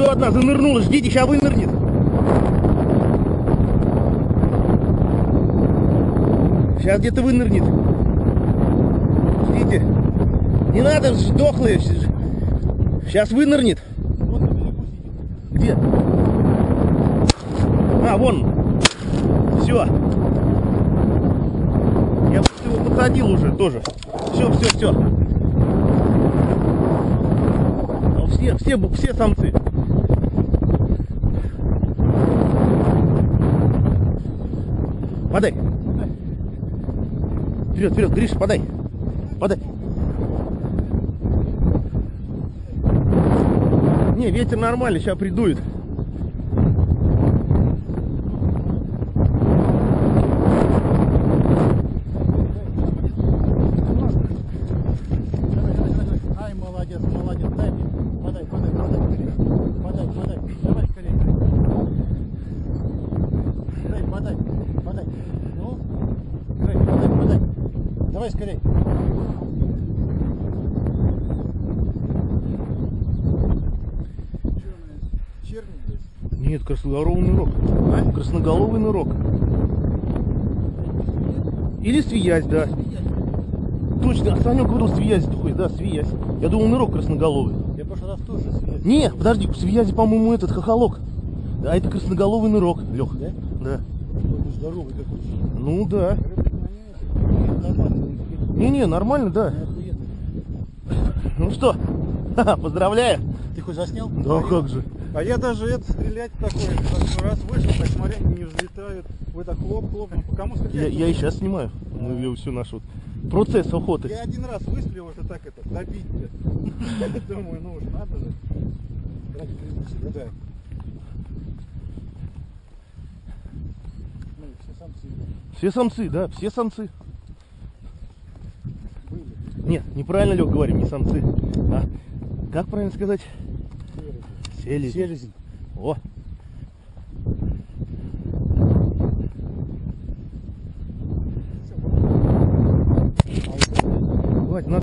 еще одна занырнула. Ждите, сейчас вынырнет. Сейчас где-то вынырнет. Ждите. Не надо, сдохлые. Сейчас вынырнет. Где? А, вон. Все. Я его подсадил уже тоже. Все. Все самцы. Подай. Вперед, Гриша, подай. Не, ветер нормальный, сейчас придует. Ай, молодец, дай мне. Подай. Давай скорее. Грей, подай. Ну, Грей, подай. Давай скорее. Нет, красноголовый нырок. А? Красноголовый нырок. Или свиясь, да. Точно, Санек говорил свиясь такой, да, свиясь. Я думал, нырок красноголовый. Я в прошлый раз тоже свиясь. Нет, подожди, в свиязи, по-моему, этот хохолок. А это красноголовый нырок, Лех. Да? Да. Он здоровый какой-то. Ну да. Не, нормально, да. Ну что, поздравляю. Ты хоть заснял? Да, как же. А я даже стрелять такой, раз вышел, так смотря, не взлетают. Вы так хлоп, ну по кому стрелять? Я и сейчас снимаю. Ну, всю нашу процесс охоты. Я один раз выстрелил, это так, добить. Думаю, ну уж надо же. Да. Ну, все самцы. Все самцы, да, все самцы. Нет, неправильно, Лех, говорим, не самцы. А как правильно сказать? Селезень. О,